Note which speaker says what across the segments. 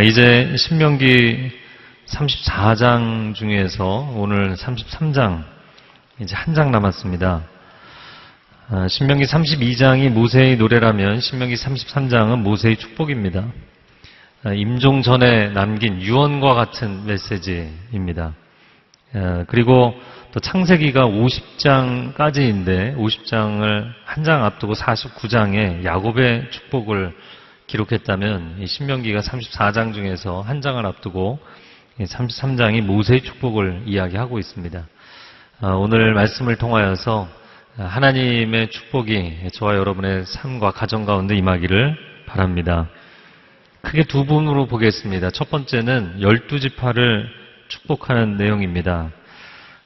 Speaker 1: 이제 신명기 34장 중에서 오늘 33장, 이제 한 장 남았습니다. 신명기 32장이 모세의 노래라면 신명기 33장은 모세의 축복입니다. 임종 전에 남긴 유언과 같은 메시지입니다. 그리고 또 창세기가 50장까지인데 50장을 한 장 앞두고 49장에 야곱의 축복을 기록했다면 이 신명기가 34장 중에서 한 장을 앞두고 33장이 모세의 축복을 이야기하고 있습니다. 오늘 말씀을 통하여서 하나님의 축복이 저와 여러분의 삶과 가정 가운데 임하기를 바랍니다. 크게 두 부분으로 보겠습니다. 첫 번째는 12지파를 축복하는 내용입니다.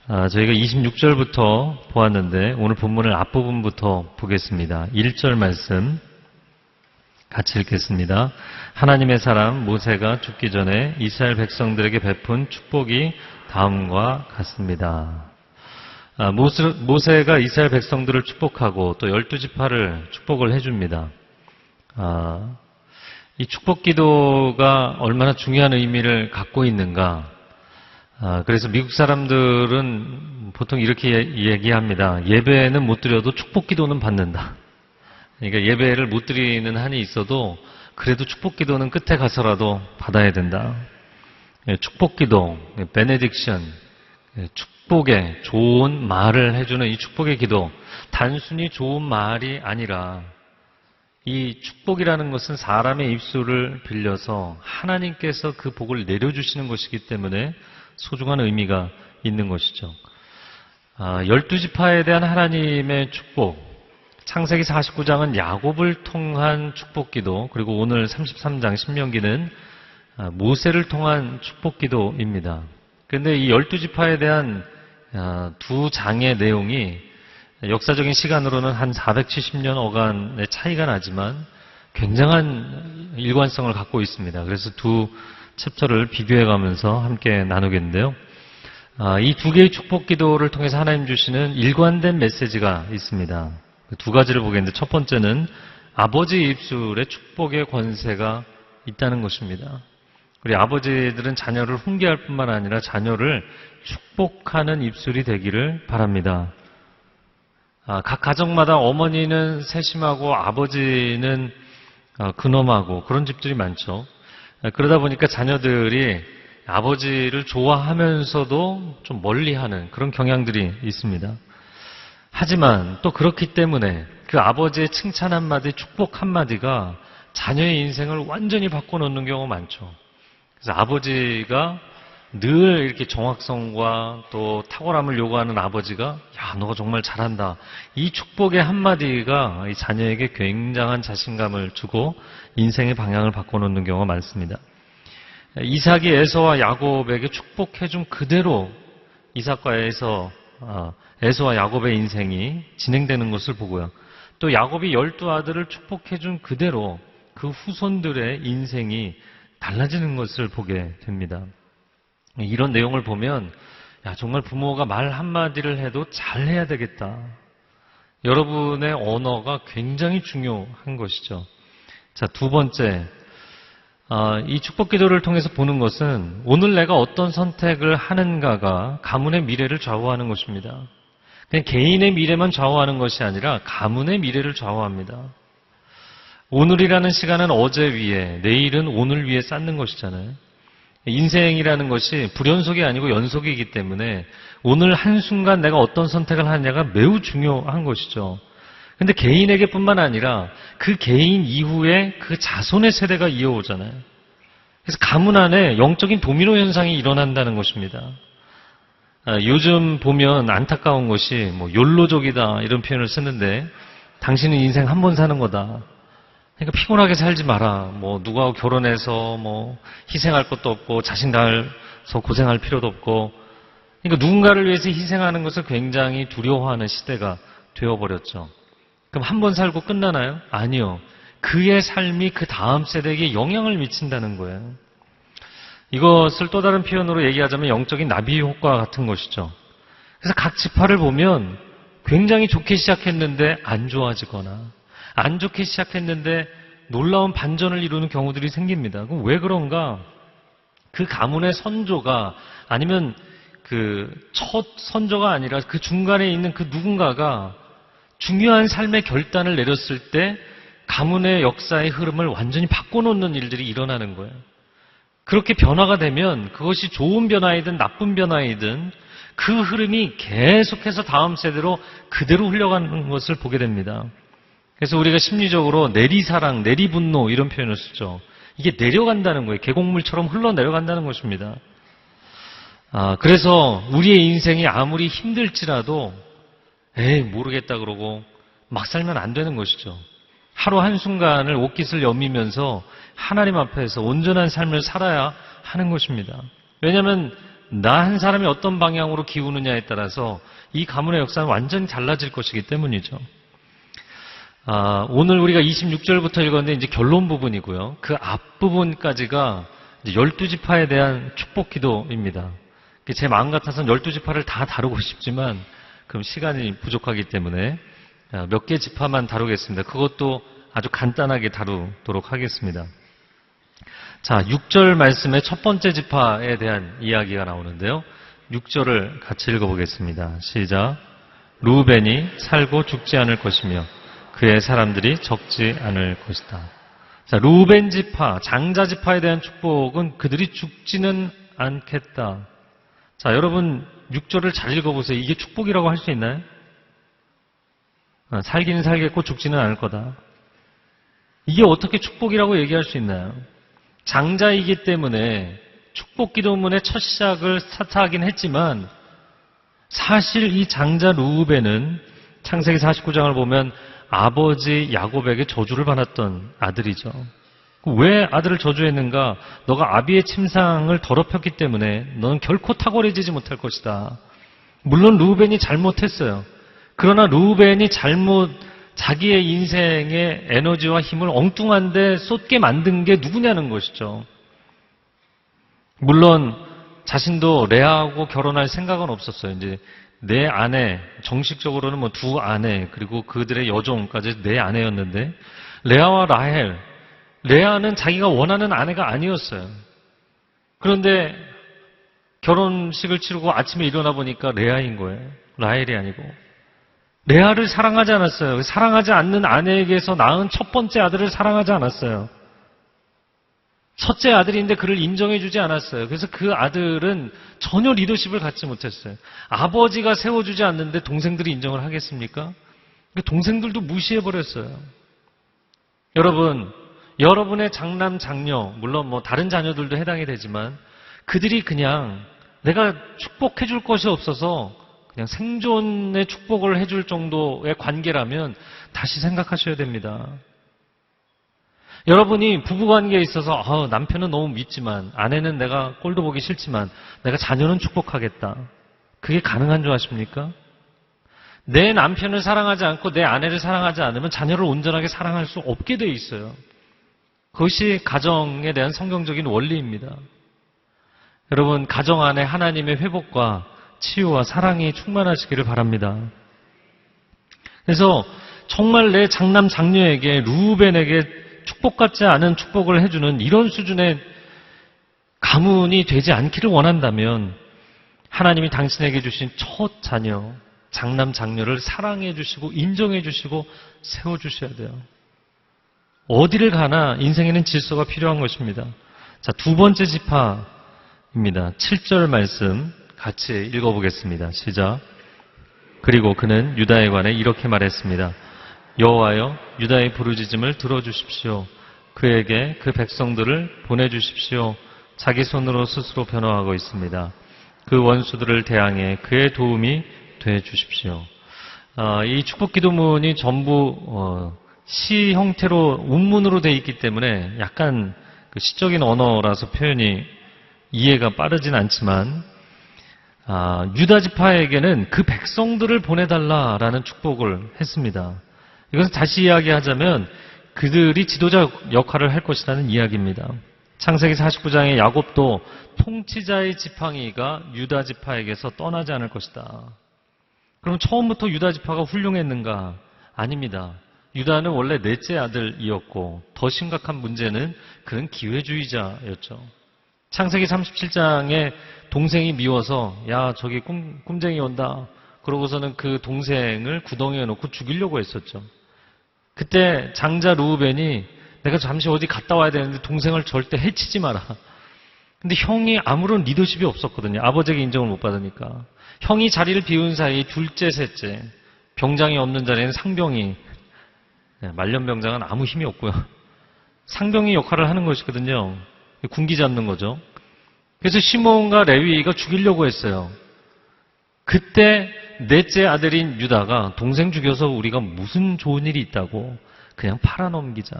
Speaker 1: 저희가 26절부터 보았는데 오늘 본문을 앞부분부터 보겠습니다. 1절 말씀 같이 읽겠습니다. 하나님의 사람 모세가 죽기 전에 이스라엘 백성들에게 베푼 축복이 다음과 같습니다. 모세가 이스라엘 백성들을 축복하고 또 12지파를 축복을 해줍니다. 이 축복 기도가 얼마나 중요한 의미를 갖고 있는가. 그래서 미국 사람들은 보통 이렇게 얘기합니다. 예배는 못 드려도 축복 기도는 받는다. 그러니까 예배를 못 드리는 한이 있어도 그래도 축복 기도는 끝에 가서라도 받아야 된다. 축복 기도, 베네딕션, 축복의 좋은 말을 해주는 이 축복의 기도, 단순히 좋은 말이 아니라 이 축복이라는 것은 사람의 입술을 빌려서 하나님께서 그 복을 내려주시는 것이기 때문에 소중한 의미가 있는 것이죠. 12지파에 대한 하나님의 축복, 창세기 49장은 야곱을 통한 축복기도, 그리고 오늘 33장 신명기는 모세를 통한 축복기도입니다. 그런데 이 12지파에 대한 두 장의 내용이 역사적인 시간으로는 한 470년 어간의 차이가 나지만 굉장한 일관성을 갖고 있습니다. 그래서 두 챕터를 비교해가면서 함께 나누겠는데요. 이 두 개의 축복기도를 통해서 하나님 주시는 일관된 메시지가 있습니다. 두 가지를 보겠는데 첫 번째는 아버지 입술에 축복의 권세가 있다는 것입니다. 우리 아버지들은 자녀를 훈계할 뿐만 아니라 자녀를 축복하는 입술이 되기를 바랍니다. 각 가정마다 어머니는 세심하고 아버지는 근엄하고 그런 집들이 많죠. 그러다 보니까 자녀들이 아버지를 좋아하면서도 좀 멀리하는 그런 경향들이 있습니다. 하지만 또 그렇기 때문에 그 아버지의 칭찬 한마디, 축복 한마디가 자녀의 인생을 완전히 바꿔놓는 경우가 많죠. 그래서 아버지가 늘 이렇게 정확성과 또 탁월함을 요구하는 아버지가 야, 너가 정말 잘한다. 이 축복의 한마디가 이 자녀에게 굉장한 자신감을 주고 인생의 방향을 바꿔놓는 경우가 많습니다. 이삭이 에서와 야곱에게 축복해준 그대로 이삭과 에서와 야곱의 인생이 진행되는 것을 보고요. 또 야곱이 12아들을 축복해준 그대로 그 후손들의 인생이 달라지는 것을 보게 됩니다. 이런 내용을 보면 야, 정말 부모가 말 한마디를 해도 잘해야 되겠다. 여러분의 언어가 굉장히 중요한 것이죠. 자, 두 번째, 이 축복 기도를 통해서 보는 것은 오늘 내가 어떤 선택을 하는가가 가문의 미래를 좌우하는 것입니다. 그냥 개인의 미래만 좌우하는 것이 아니라 가문의 미래를 좌우합니다. 오늘이라는 시간은 어제 위에, 내일은 오늘 위에 쌓는 것이잖아요. 인생이라는 것이 불연속이 아니고 연속이기 때문에 오늘 한순간 내가 어떤 선택을 하느냐가 매우 중요한 것이죠. 근데 개인에게 뿐만 아니라 그 개인 이후에 그 자손의 세대가 이어오잖아요. 그래서 가문 안에 영적인 도미노 현상이 일어난다는 것입니다. 요즘 보면 안타까운 것이 욜로족이다 이런 표현을 쓰는데 당신은 인생 한 번 사는 거다. 그러니까 피곤하게 살지 마라. 누구하고 결혼해서 희생할 것도 없고 자신 다해서 고생할 필요도 없고. 그러니까 누군가를 위해서 희생하는 것을 굉장히 두려워하는 시대가 되어버렸죠. 그럼 한 번 살고 끝나나요? 아니요. 그의 삶이 그 다음 세대에게 영향을 미친다는 거예요. 이것을 또 다른 표현으로 얘기하자면 영적인 나비 효과 같은 것이죠. 그래서 각 지파를 보면 굉장히 좋게 시작했는데 안 좋아지거나 안 좋게 시작했는데 놀라운 반전을 이루는 경우들이 생깁니다. 그럼 왜 그런가? 그 가문의 선조가 아니면 그 첫 선조가 아니라 그 중간에 있는 그 누군가가 중요한 삶의 결단을 내렸을 때 가문의 역사의 흐름을 완전히 바꿔놓는 일들이 일어나는 거예요. 그렇게 변화가 되면 그것이 좋은 변화이든 나쁜 변화이든 그 흐름이 계속해서 다음 세대로 그대로 흘러가는 것을 보게 됩니다. 그래서 우리가 심리적으로 내리사랑, 내리분노 이런 표현을 쓰죠. 이게 내려간다는 거예요. 계곡물처럼 흘러내려간다는 것입니다. 그래서 우리의 인생이 아무리 힘들지라도 에이 모르겠다 그러고 막 살면 안 되는 것이죠. 하루 한순간을 옷깃을 여미면서 하나님 앞에서 온전한 삶을 살아야 하는 것입니다. 왜냐하면 나 한 사람이 어떤 방향으로 기우느냐에 따라서 이 가문의 역사는 완전히 달라질 것이기 때문이죠. 오늘 우리가 26절부터 읽었는데 이제 결론 부분이고요. 그 앞부분까지가 12지파에 대한 축복 기도입니다. 제 마음 같아서는 12지파를 다 다루고 싶지만 그럼 시간이 부족하기 때문에 몇 개 지파만 다루겠습니다. 그것도 아주 간단하게 다루도록 하겠습니다. 자, 6절 말씀의 첫 번째 지파에 대한 이야기가 나오는데요. 6절을 같이 읽어보겠습니다. 시작. 루벤이 살고 죽지 않을 것이며 그의 사람들이 적지 않을 것이다. 자, 루벤 지파, 장자 지파에 대한 축복은 그들이 죽지는 않겠다. 자, 여러분 6절을 잘 읽어보세요. 이게 축복이라고 할 수 있나요? 살기는 살겠고 죽지는 않을 거다. 이게 어떻게 축복이라고 얘기할 수 있나요? 장자이기 때문에 축복 기도문의 첫 시작을 스타트하긴 했지만 사실 이 장자 루벤은 창세기 49장을 보면 아버지 야곱에게 저주를 받았던 아들이죠. 왜 아들을 저주했는가? 너가 아비의 침상을 더럽혔기 때문에 너는 결코 탁월해지지 못할 것이다. 물론 루벤이 잘못했어요. 그러나 루벤이 자기의 인생의 에너지와 힘을 엉뚱한데 쏟게 만든 게 누구냐는 것이죠. 물론 자신도 레아하고 결혼할 생각은 없었어요. 이제 내 아내, 정식적으로는 뭐 두 아내, 그리고 그들의 여종까지 내 아내였는데 레아와 라헬, 레아는 자기가 원하는 아내가 아니었어요. 그런데 결혼식을 치르고 아침에 일어나 보니까 레아인 거예요. 라헬이 아니고. 레아를 사랑하지 않았어요. 사랑하지 않는 아내에게서 낳은 첫 번째 아들을 사랑하지 않았어요. 첫째 아들인데 그를 인정해주지 않았어요. 그래서 그 아들은 전혀 리더십을 갖지 못했어요. 아버지가 세워주지 않는데 동생들이 인정을 하겠습니까? 동생들도 무시해버렸어요. 여러분, 여러분의 장남, 장녀, 물론 뭐 다른 자녀들도 해당이 되지만 그들이 그냥 내가 축복해줄 것이 없어서 그냥 생존의 축복을 해줄 정도의 관계라면 다시 생각하셔야 됩니다. 여러분이 부부관계에 있어서 남편은 너무 믿지만 아내는 내가 꼴도 보기 싫지만 내가 자녀는 축복하겠다. 그게 가능한 줄 아십니까? 내 남편을 사랑하지 않고 내 아내를 사랑하지 않으면 자녀를 온전하게 사랑할 수 없게 돼 있어요. 그것이 가정에 대한 성경적인 원리입니다. 여러분, 가정 안에 하나님의 회복과 치유와 사랑이 충만하시기를 바랍니다. 그래서 정말 내 장남 장녀에게 루벤에게 축복같지 않은 축복을 해주는 이런 수준의 가문이 되지 않기를 원한다면 하나님이 당신에게 주신 첫 자녀, 장남 장녀를 사랑해 주시고 인정해 주시고 세워 주셔야 돼요. 어디를 가나 인생에는 질서가 필요한 것입니다. 자, 두 번째 지파입니다. 7절 말씀 같이 읽어보겠습니다. 시작. 그리고 그는 유다에 관해 이렇게 말했습니다. 여호와여, 유다의 부르짖음을 들어주십시오. 그에게 그 백성들을 보내주십시오. 자기 손으로 스스로 변호하고 있습니다. 그 원수들을 대항해 그의 도움이 돼 주십시오. 이 축복 기도문이 전부 시 형태로 운문으로 되어 있기 때문에 약간 그 시적인 언어라서 표현이 이해가 빠르진 않지만 유다 지파에게는 그 백성들을 보내달라라는 축복을 했습니다. 이것은 다시 이야기하자면 그들이 지도자 역할을 할 것이라는 이야기입니다. 창세기 49장의 야곱도 통치자의 지팡이가 유다 지파에게서 떠나지 않을 것이다. 그럼 처음부터 유다 지파가 훌륭했는가? 아닙니다. 유다는 원래 넷째 아들이었고 더 심각한 문제는 그는 기회주의자였죠. 창세기 37장에 동생이 미워서 야 저기 꿈쟁이 온다. 그러고서는 그 동생을 구덩이에 놓고 죽이려고 했었죠. 그때 장자 르우벤이 내가 잠시 어디 갔다 와야 되는데 동생을 절대 해치지 마라. 근데 형이 아무런 리더십이 없었거든요. 아버지에게 인정을 못 받으니까. 형이 자리를 비운 사이 둘째, 셋째, 병장이 없는 자리에는 상병이, 말년병장은 아무 힘이 없고요. 상병이 역할을 하는 것이거든요. 군기 잡는 거죠. 그래서 시몬과 레위가 죽이려고 했어요. 그때 넷째 아들인 유다가 동생 죽여서 우리가 무슨 좋은 일이 있다고 그냥 팔아넘기자.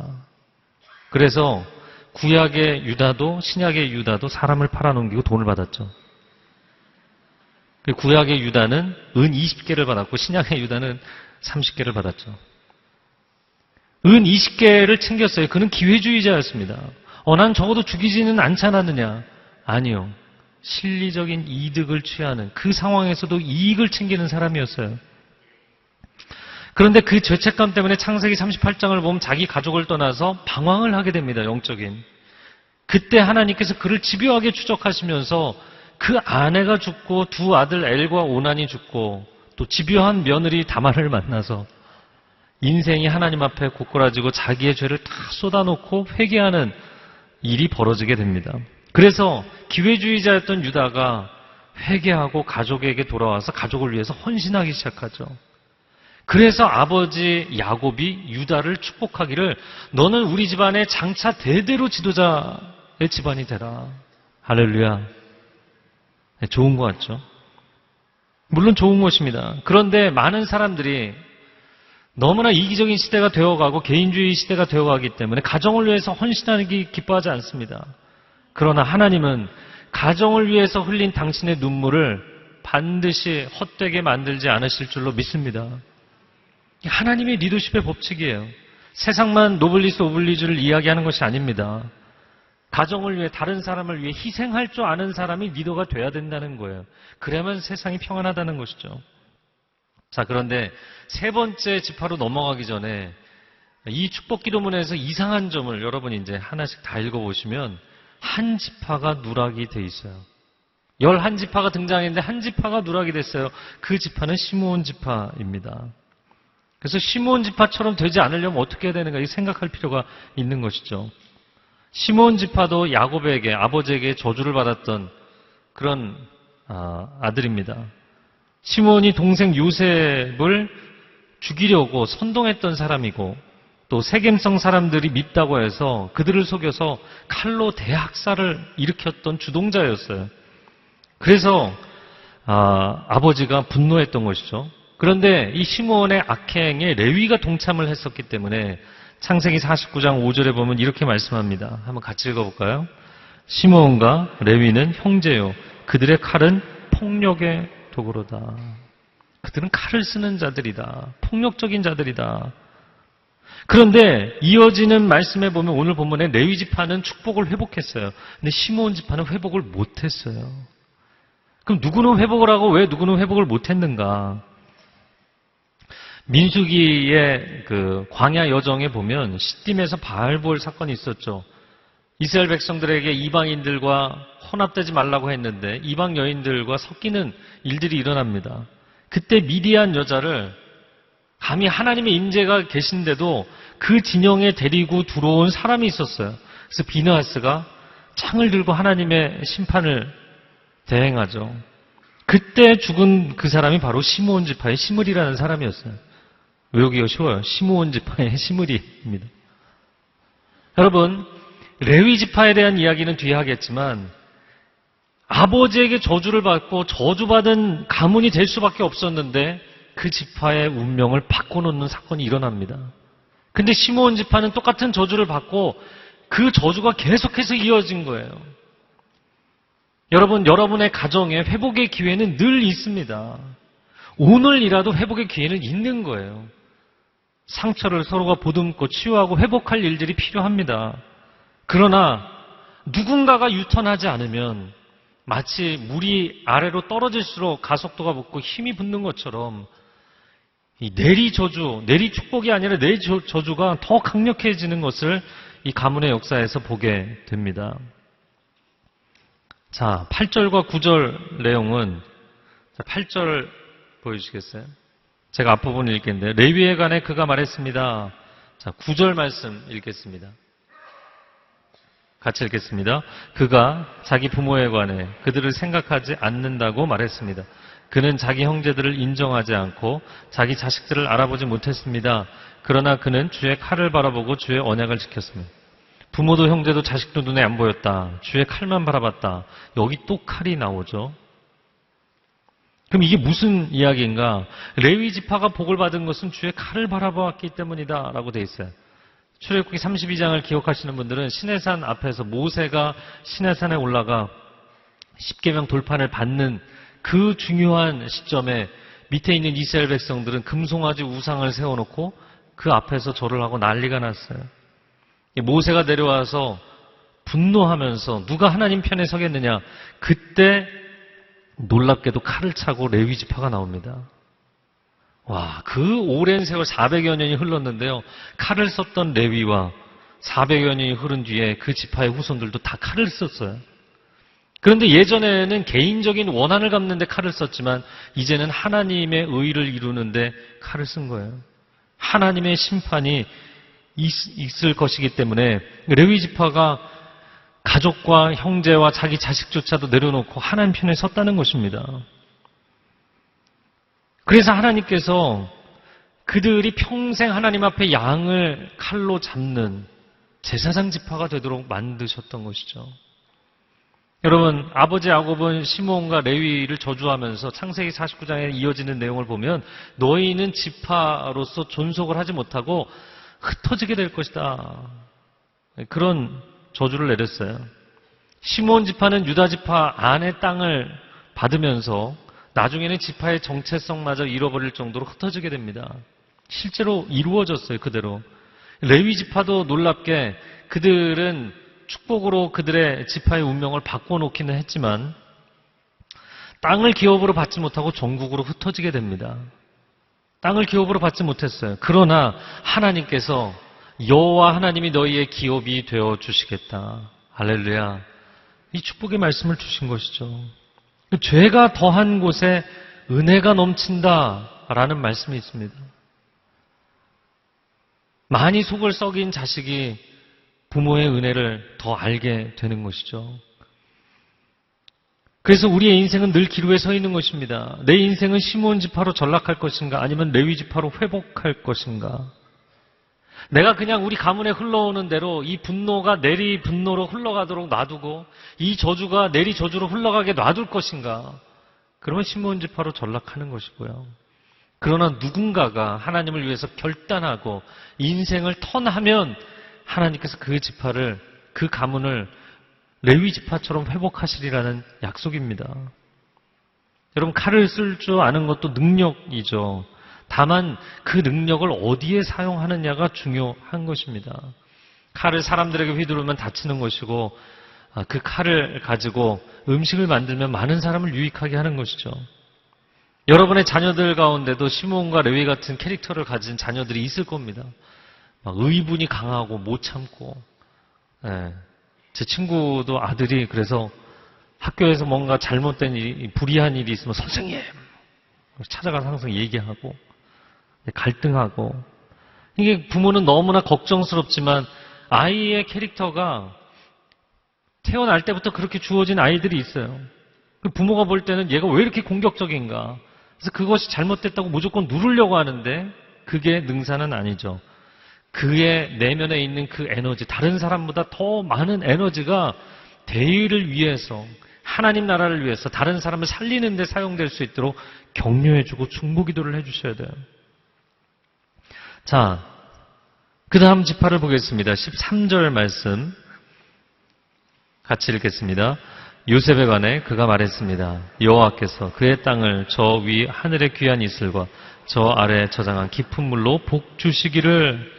Speaker 1: 그래서 구약의 유다도 신약의 유다도 사람을 팔아넘기고 돈을 받았죠. 구약의 유다는 은 20개를 받았고 신약의 유다는 30개를 받았죠. 은 20개를 챙겼어요. 그는 기회주의자였습니다. 난 적어도 죽이지는 않지 않았느냐. 아니요. 실리적인 이득을 취하는 그 상황에서도 이익을 챙기는 사람이었어요. 그런데 그 죄책감 때문에 창세기 38장을 보면 자기 가족을 떠나서 방황을 하게 됩니다. 영적인. 그때 하나님께서 그를 집요하게 추적하시면서 그 아내가 죽고 두 아들 엘과 오난이 죽고 또 집요한 며느리 다말을 만나서 인생이 하나님 앞에 고꾸라지고 자기의 죄를 다 쏟아놓고 회개하는 일이 벌어지게 됩니다. 그래서 기회주의자였던 유다가 회개하고 가족에게 돌아와서 가족을 위해서 헌신하기 시작하죠. 그래서 아버지 야곱이 유다를 축복하기를 너는 우리 집안의 장차 대대로 지도자의 집안이 되라. 할렐루야. 좋은 것 같죠? 물론 좋은 것입니다. 그런데 많은 사람들이 너무나 이기적인 시대가 되어가고 개인주의 시대가 되어가기 때문에 가정을 위해서 헌신하기 기뻐하지 않습니다. 그러나 하나님은 가정을 위해서 흘린 당신의 눈물을 반드시 헛되게 만들지 않으실 줄로 믿습니다. 하나님의 리더십의 법칙이에요. 세상만 노블리스 오블리주를 이야기하는 것이 아닙니다. 가정을 위해 다른 사람을 위해 희생할 줄 아는 사람이 리더가 돼야 된다는 거예요. 그래야만 세상이 평안하다는 것이죠. 자, 그런데 세 번째 지파로 넘어가기 전에 이 축복 기도문에서 이상한 점을 여러분이 이제 하나씩 다 읽어보시면 한 지파가 누락이 돼 있어요. 11지파가 등장했는데 한 지파가 누락이 됐어요. 그 지파는 시므온 지파입니다. 그래서 시므온 지파처럼 되지 않으려면 어떻게 해야 되는가 생각할 필요가 있는 것이죠. 시므온 지파도 야곱에게 아버지에게 저주를 받았던 그런 아들입니다. 시므온이 동생 요셉을 죽이려고 선동했던 사람이고 또 세겜성 사람들이 밉다고 해서 그들을 속여서 칼로 대학살을 일으켰던 주동자였어요. 그래서 아버지가 분노했던 것이죠. 그런데 이 시므온의 악행에 레위가 동참을 했었기 때문에 창세기 49장 5절에 보면 이렇게 말씀합니다. 한번 같이 읽어볼까요? 시므온과 레위는 형제요. 그들의 칼은 폭력의 도구로다. 그들은 칼을 쓰는 자들이다. 폭력적인 자들이다. 그런데 이어지는 말씀에 보면 오늘 본문에 레위 지파는 축복을 회복했어요. 근데 시므온 지파는 회복을 못했어요. 그럼 누구는 회복을 하고 왜 누구는 회복을 못했는가? 민수기의 그 광야 여정에 보면 시딤에서 바알볼 사건이 있었죠. 이스라엘 백성들에게 이방인들과 혼합되지 말라고 했는데 이방 여인들과 섞이는 일들이 일어납니다. 그때 미디안 여자를 감히 하나님의 임재가 계신데도 그 진영에 데리고 들어온 사람이 있었어요. 그래서 비느하스가 창을 들고 하나님의 심판을 대행하죠. 그때 죽은 그 사람이 바로 시므온 지파의 시므리라는 사람이었어요. 외우기가 쉬워요. 시므온 지파의 시므리입니다. 여러분, 레위 지파에 대한 이야기는 뒤에 하겠지만 아버지에게 저주를 받고 저주받은 가문이 될 수밖에 없었는데 그 지파의 운명을 바꿔놓는 사건이 일어납니다. 근데 시므온 지파는 똑같은 저주를 받고 그 저주가 계속해서 이어진 거예요. 여러분, 여러분의 가정에 회복의 기회는 늘 있습니다. 오늘이라도 회복의 기회는 있는 거예요. 상처를 서로가 보듬고 치유하고 회복할 일들이 필요합니다. 그러나 누군가가 유턴하지 않으면 마치 물이 아래로 떨어질수록 가속도가 붙고 힘이 붙는 것처럼 이 내리 저주, 내리 축복이 아니라 내리 저주가 더 강력해지는 것을 이 가문의 역사에서 보게 됩니다. 자, 8절과 9절 내용은, 자, 8절 보여주시겠어요? 제가 앞부분 읽겠는데요. 레위에 관해 그가 말했습니다. 자, 9절 말씀 읽겠습니다. 같이 읽겠습니다. 그가 자기 부모에 관해 그들을 생각하지 않는다고 말했습니다. 그는 자기 형제들을 인정하지 않고 자기 자식들을 알아보지 못했습니다. 그러나 그는 주의 칼을 바라보고 주의 언약을 지켰습니다. 부모도 형제도 자식도 눈에 안 보였다. 주의 칼만 바라봤다. 여기 또 칼이 나오죠. 그럼 이게 무슨 이야기인가? 레위 지파가 복을 받은 것은 주의 칼을 바라보았기 때문이다 라고 돼 있어요. 출애굽기 32장을 기억하시는 분들은 시내산 앞에서 모세가 시내산에 올라가 십계명 돌판을 받는 그 중요한 시점에 밑에 있는 이스라엘 백성들은 금송아지 우상을 세워놓고 그 앞에서 절을 하고 난리가 났어요. 모세가 내려와서 분노하면서 누가 하나님 편에 서겠느냐, 그때 놀랍게도 칼을 차고 레위 지파가 나옵니다. 와, 그 오랜 세월 400여 년이 흘렀는데요. 칼을 썼던 레위와 400여 년이 흐른 뒤에 그 지파의 후손들도 다 칼을 썼어요. 그런데 예전에는 개인적인 원한을 갚는데 칼을 썼지만 이제는 하나님의 의를 이루는데 칼을 쓴 거예요. 하나님의 심판이 있을 것이기 때문에 레위 지파가 가족과 형제와 자기 자식조차도 내려놓고 하나님 편에 섰다는 것입니다. 그래서 하나님께서 그들이 평생 하나님 앞에 양을 칼로 잡는 제사장 지파가 되도록 만드셨던 것이죠. 여러분, 아버지 야곱은 시므온과 레위를 저주하면서 창세기 49장에 이어지는 내용을 보면 너희는 지파로서 존속을 하지 못하고 흩어지게 될 것이다. 그런 저주를 내렸어요. 시므온 지파는 유다 지파 안의 땅을 받으면서 나중에는 지파의 정체성마저 잃어버릴 정도로 흩어지게 됩니다. 실제로 이루어졌어요, 그대로. 레위 지파도 놀랍게 그들은 축복으로 그들의 지파의 운명을 바꿔놓기는 했지만 땅을 기업으로 받지 못하고 전국으로 흩어지게 됩니다. 땅을 기업으로 받지 못했어요. 그러나 하나님께서 여호와 하나님이 너희의 기업이 되어 주시겠다. 할렐루야. 이 축복의 말씀을 주신 것이죠. 죄가 더한 곳에 은혜가 넘친다라는 말씀이 있습니다. 많이 속을 썩인 자식이 부모의 은혜를 더 알게 되는 것이죠. 그래서 우리의 인생은 늘 기로에 서 있는 것입니다. 내 인생은 시므온 지파로 전락할 것인가 아니면 레위 지파로 회복할 것인가. 내가 그냥 우리 가문에 흘러오는 대로 이 분노가 내리 분노로 흘러가도록 놔두고 이 저주가 내리 저주로 흘러가게 놔둘 것인가. 그러면 시므온 지파로 전락하는 것이고요. 그러나 누군가가 하나님을 위해서 결단하고 인생을 턴하면 하나님께서 그 지파를, 그 가문을 레위 지파처럼 회복하시리라는 약속입니다. 여러분, 칼을 쓸 줄 아는 것도 능력이죠. 다만 그 능력을 어디에 사용하느냐가 중요한 것입니다. 칼을 사람들에게 휘두르면 다치는 것이고 그 칼을 가지고 음식을 만들면 많은 사람을 유익하게 하는 것이죠. 여러분의 자녀들 가운데도 시므온과 레위 같은 캐릭터를 가진 자녀들이 있을 겁니다. 막 의분이 강하고 못 참고. 제 친구도 아들이 그래서 학교에서 뭔가 잘못된 일이, 불이한 일이 있으면 선생님 찾아가서 항상 얘기하고 갈등하고. 이게 부모는 너무나 걱정스럽지만 아이의 캐릭터가 태어날 때부터 그렇게 주어진 아이들이 있어요. 부모가 볼 때는 얘가 왜 이렇게 공격적인가. 그래서 그것이 잘못됐다고 무조건 누르려고 하는데 그게 능사는 아니죠. 그의 내면에 있는 그 에너지, 다른 사람보다 더 많은 에너지가 대의를 위해서, 하나님 나라를 위해서 다른 사람을 살리는 데 사용될 수 있도록 격려해주고 중보기도를 해주셔야 돼요. 자, 그 다음 지파를 보겠습니다. 13절 말씀 같이 읽겠습니다. 요셉에 관해 그가 말했습니다. 여호와께서 그의 땅을 저 위 하늘의 귀한 이슬과 저 아래 저장한 깊은 물로 복 주시기를.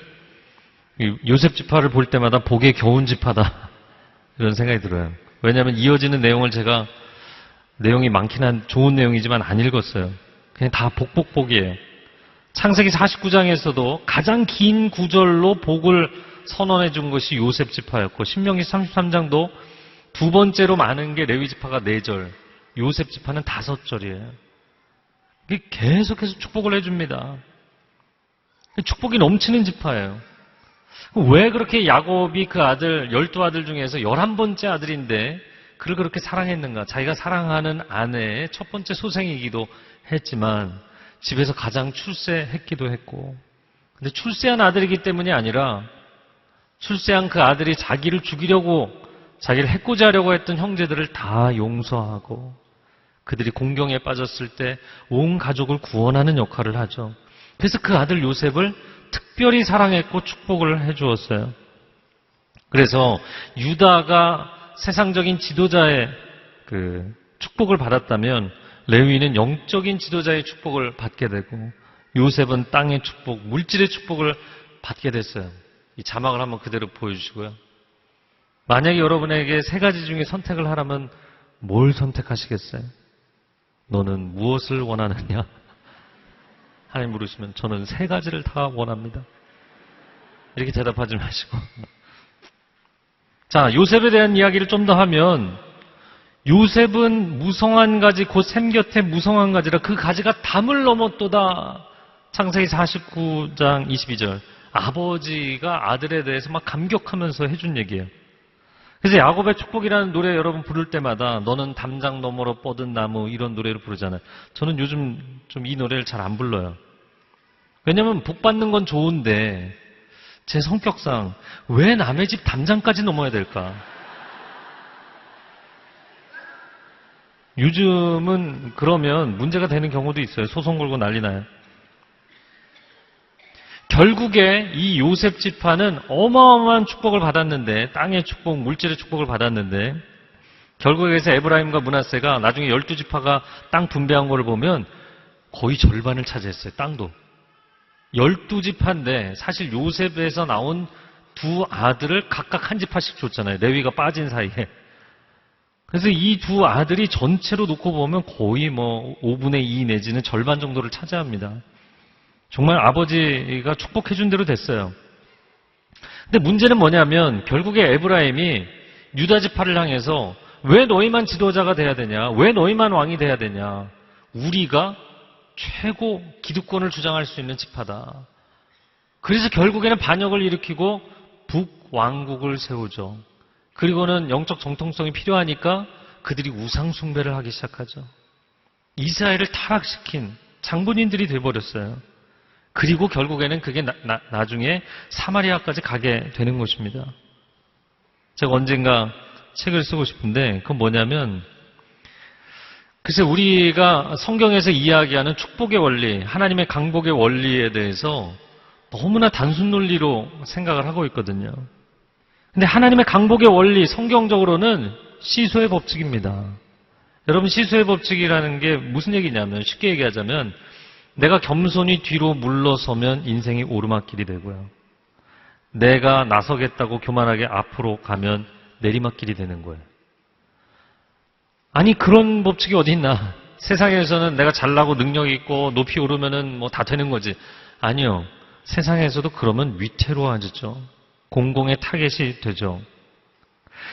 Speaker 1: 요셉 지파를 볼 때마다 복에 겨운 지파다 이런 생각이 들어요. 왜냐하면 이어지는 내용을 제가 내용이 많긴 한 좋은 내용이지만 안 읽었어요. 그냥 다 복복복이에요. 창세기 49장에서도 가장 긴 구절로 복을 선언해 준 것이 요셉 지파였고, 신명기 33장도 두 번째로 많은 게 레위 지파가 4절, 요셉 지파는 5절이에요. 계속해서 축복을 해줍니다. 축복이 넘치는 지파예요. 왜 그렇게 야곱이 그 아들, 12아들 중에서 11번째 아들인데 그를 그렇게 사랑했는가? 자기가 사랑하는 아내의 첫 번째 소생이기도 했지만 집에서 가장 출세했기도 했고, 근데 출세한 아들이기 때문이 아니라 출세한 그 아들이 자기를 죽이려고, 자기를 해코지 하려고 했던 형제들을 다 용서하고 그들이 공경에 빠졌을 때 온 가족을 구원하는 역할을 하죠. 그래서 그 아들 요셉을 특별히 사랑했고 축복을 해주었어요. 그래서 유다가 세상적인 지도자의 그 축복을 받았다면 레위는 영적인 지도자의 축복을 받게 되고, 요셉은 땅의 축복, 물질의 축복을 받게 됐어요. 이 자막을 한번 그대로 보여주시고요. 만약에 여러분에게 3가지 중에 선택을 하라면 뭘 선택하시겠어요? 너는 무엇을 원하느냐? 하나님 물으시면 저는 3가지를 다 원합니다. 이렇게 대답하지 마시고. 자, 요셉에 대한 이야기를 좀 더 하면, 요셉은 무성한 가지, 곧 샘 곁에 무성한 가지라 그 가지가 담을 넘었도다. 창세기 49장 22절. 아버지가 아들에 대해서 막 감격하면서 해준 얘기예요. 그래서 야곱의 축복이라는 노래 여러분 부를 때마다 너는 담장 너머로 뻗은 나무, 이런 노래를 부르잖아요. 저는 요즘 좀 이 노래를 잘 안 불러요. 왜냐면 복 받는 건 좋은데 제 성격상 왜 남의 집 담장까지 넘어야 될까? 요즘은 그러면 문제가 되는 경우도 있어요. 소송 걸고 난리 나요. 결국에 이 요셉 지파는 어마어마한 축복을 받았는데, 땅의 축복, 물질의 축복을 받았는데, 결국에서 에브라임과 므낫세가 나중에 12지파가 땅 분배한 걸 보면 거의 절반을 차지했어요. 땅도. 12지파인데 사실 요셉에서 나온 2 아들을 각각 한 지파씩 줬잖아요. 레위가 빠진 사이에. 그래서 이 2 아들이 전체로 놓고 보면 거의 5분의 2 내지는 절반 정도를 차지합니다. 정말 아버지가 축복해준 대로 됐어요. 근데 문제는 뭐냐면 결국에 에브라임이 유다 지파를 향해서 왜 너희만 지도자가 돼야 되냐? 왜 너희만 왕이 돼야 되냐? 우리가 최고 기득권을 주장할 수 있는 지파다. 그래서 결국에는 반역을 일으키고 북왕국을 세우죠. 그리고는 영적 정통성이 필요하니까 그들이 우상 숭배를 하기 시작하죠. 이스라엘을 타락시킨 장본인들이 돼버렸어요. 그리고 결국에는 그게 나중에 사마리아까지 가게 되는 것입니다. 제가 언젠가 책을 쓰고 싶은데 그건 뭐냐면, 글쎄 우리가 성경에서 이야기하는 축복의 원리, 하나님의 강복의 원리에 대해서 너무나 단순 논리로 생각을 하고 있거든요. 근데 하나님의 강복의 원리, 성경적으로는 시소의 법칙입니다. 여러분, 시소의 법칙이라는 게 무슨 얘기냐면, 쉽게 얘기하자면 내가 겸손히 뒤로 물러서면 인생이 오르막길이 되고요, 내가 나서겠다고 교만하게 앞으로 가면 내리막길이 되는 거예요. 아니, 그런 법칙이 어디 있나? 세상에서는 내가 잘나고 능력이 있고 높이 오르면은 다 되는 거지. 아니요. 세상에서도 그러면 위태로워지죠. 공공의 타겟이 되죠.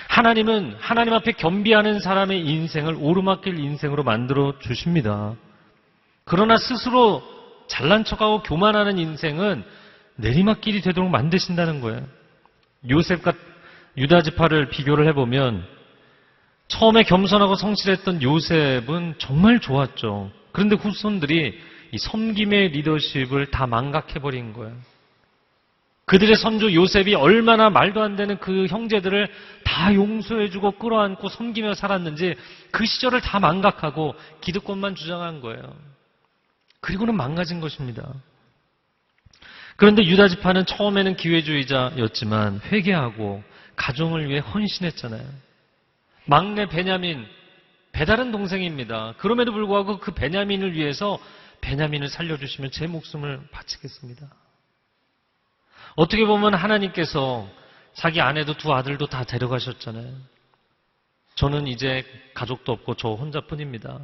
Speaker 1: 하나님은 하나님 앞에 겸비하는 사람의 인생을 오르막길 인생으로 만들어 주십니다. 그러나 스스로 잘난 척하고 교만하는 인생은 내리막길이 되도록 만드신다는 거예요. 요셉과 유다 지파를 비교를 해보면 처음에 겸손하고 성실했던 요셉은 정말 좋았죠. 그런데 후손들이 이 섬김의 리더십을 다 망각해버린 거예요. 그들의 선조 요셉이 얼마나 말도 안 되는 그 형제들을 다 용서해주고 끌어안고 섬기며 살았는지 그 시절을 다 망각하고 기득권만 주장한 거예요. 그리고는 망가진 것입니다. 그런데 유다 지파는 처음에는 기회주의자였지만 회개하고 가정을 위해 헌신했잖아요. 막내 베냐민, 배다른 동생입니다. 그럼에도 불구하고 그 베냐민을 위해서 베냐민을 살려주시면 제 목숨을 바치겠습니다. 어떻게 보면 하나님께서 자기 아내도 2 아들도 다 데려가셨잖아요. 저는 이제 가족도 없고 저 혼자뿐입니다.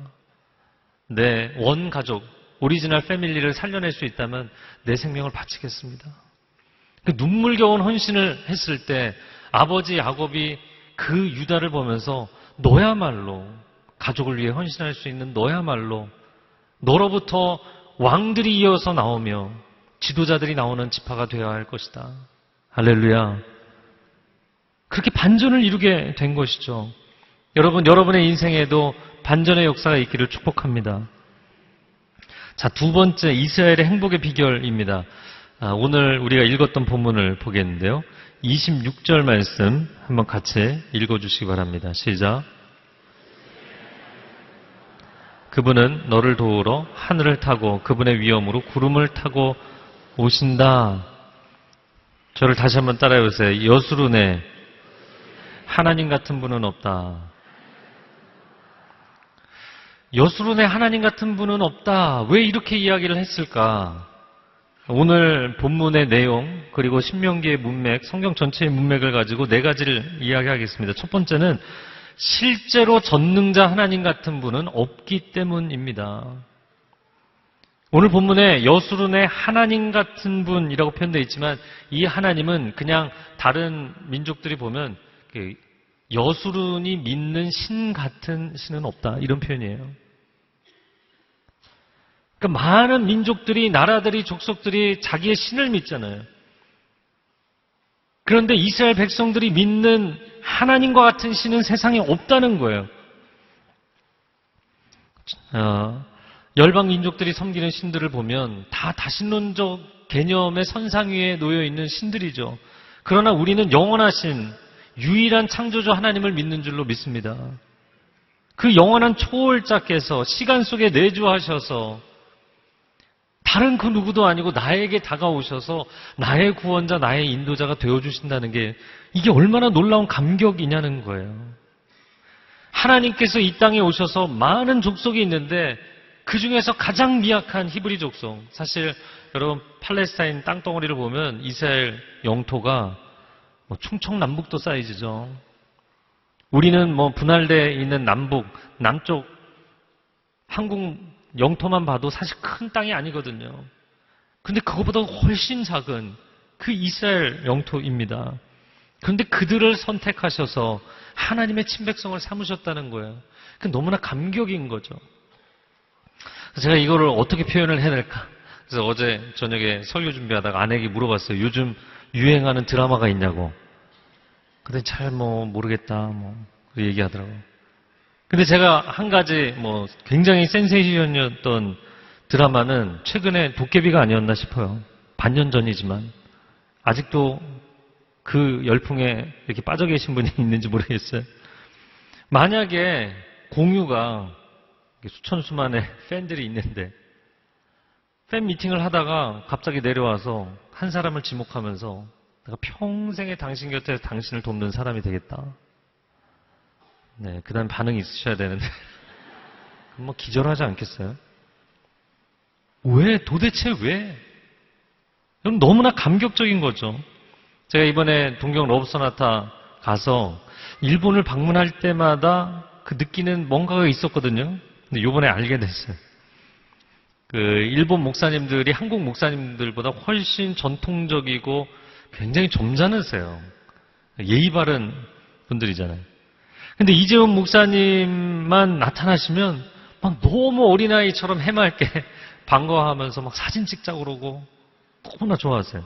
Speaker 1: 내 원가족, 오리지널 패밀리를 살려낼 수 있다면 내 생명을 바치겠습니다. 그 눈물겨운 헌신을 했을 때 아버지 야곱이 그 유다를 보면서 너야말로 가족을 위해 헌신할 수 있는 너야말로 너로부터 왕들이 이어서 나오며 지도자들이 나오는 지파가 되어야 할 것이다. 할렐루야. 그렇게 반전을 이루게 된 것이죠. 여러분, 여러분의 인생에도 반전의 역사가 있기를 축복합니다. 자, 두 번째, 이스라엘의 행복의 비결입니다. 오늘 우리가 읽었던 본문을 보겠는데요. 26절 말씀 한번 같이 읽어주시기 바랍니다. 시작. 그분은 너를 도우러 하늘을 타고 그분의 위엄으로 구름을 타고 오신다. 저를 다시 한번 따라해보세요. 여수르네 하나님 같은 분은 없다. 여수르네 하나님 같은 분은 없다. 왜 이렇게 이야기를 했을까? 오늘 본문의 내용 그리고 신명기의 문맥, 성경 전체의 문맥을 가지고 네 가지를 이야기하겠습니다. 첫 번째는 실제로 전능자 하나님 같은 분은 없기 때문입니다. 오늘 본문에 여수르네 하나님 같은 분이라고 표현되어 있지만 이 하나님은 그냥 다른 민족들이 보면 여수르니 믿는 신 같은 신은 없다 이런 표현이에요. 그러니까 많은 민족들이, 나라들이, 족속들이 자기의 신을 믿잖아요. 그런데 이스라엘 백성들이 믿는 하나님과 같은 신은 세상에 없다는 거예요. 열방 민족들이 섬기는 신들을 보면 다 다신론적 개념의 선상 위에 놓여 있는 신들이죠. 그러나 우리는 영원하신 유일한 창조주 하나님을 믿는 줄로 믿습니다. 그 영원한 초월자께서 시간 속에 내주하셔서 다른 그 누구도 아니고 나에게 다가오셔서 나의 구원자, 나의 인도자가 되어주신다는 게 이게 얼마나 놀라운 감격이냐는 거예요. 하나님께서 이 땅에 오셔서 많은 족속이 있는데 그 중에서 가장 미약한 히브리 족속, 사실 여러분 팔레스타인 땅덩어리를 보면 이스라엘 영토가 충청남북도 사이즈죠. 우리는 분할되어 있는 남쪽 한국 영토만 봐도 사실 큰 땅이 아니거든요. 근데 그거보다 훨씬 작은 그 이스라엘 영토입니다. 그런데 그들을 선택하셔서 하나님의 친백성을 삼으셨다는 거예요. 그 너무나 감격인 거죠. 제가 이거를 어떻게 표현을 해야 될까? 그래서 어제 저녁에 설교 준비하다가 아내에게 물어봤어요. 요즘 유행하는 드라마가 있냐고. 근데 잘 모르겠다 얘기하더라고요. 근데 제가 한 가지 굉장히 센세이션이었던 드라마는 최근에 도깨비가 아니었나 싶어요. 반년 전이지만 아직도 그 열풍에 이렇게 빠져 계신 분이 있는지 모르겠어요. 만약에 공유가 수천 수만의 팬들이 있는데 팬 미팅을 하다가 갑자기 내려와서 한 사람을 지목하면서 내가 평생에 당신 곁에서 당신을 돕는 사람이 되겠다. 네, 그 다음 반응이 있으셔야 되는데 그럼 기절하지 않겠어요? 도대체 왜? 그럼 너무나 감격적인 거죠. 제가 이번에 동경 러브소나타 가서 일본을 방문할 때마다 그 느끼는 뭔가가 있었거든요. 근데 이번에 알게 됐어요. 그 일본 목사님들이 한국 목사님들보다 훨씬 전통적이고 굉장히 점잖으세요. 예의 바른 분들이잖아요. 근데 이재훈 목사님만 나타나시면 너무 어린아이처럼 해맑게 반가워하면서 사진 찍자고 그러고 너무나 좋아하세요.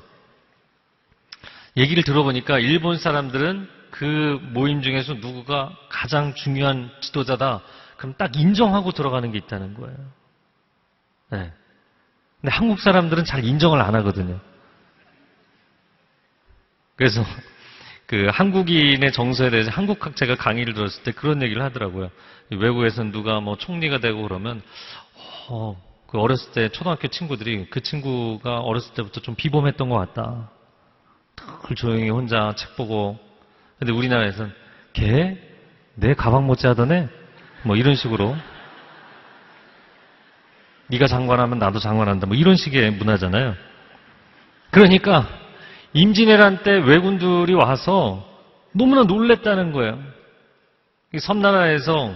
Speaker 1: 얘기를 들어보니까 일본 사람들은 그 모임 중에서 누구가 가장 중요한 지도자다. 그럼 딱 인정하고 들어가는 게 있다는 거예요. 네. 근데 한국 사람들은 잘 인정을 안 하거든요. 그래서 그 한국인의 정서에 대해서 한국학자가 강의를 들었을 때 그런 얘기를 하더라고요. 외국에서는 누가 총리가 되고 그러면 그 어렸을 때 초등학교 친구들이 그 친구가 어렸을 때부터 좀 비범했던 것 같다. 늘 조용히 혼자 책 보고. 근데 우리나라에서는 걔 내 가방 못지 하던 애 이런 식으로 네가 장관하면 나도 장관한다 이런 식의 문화잖아요. 그러니까 임진왜란 때 왜군들이 와서 너무나 놀랬다는 거예요. 섬나라에서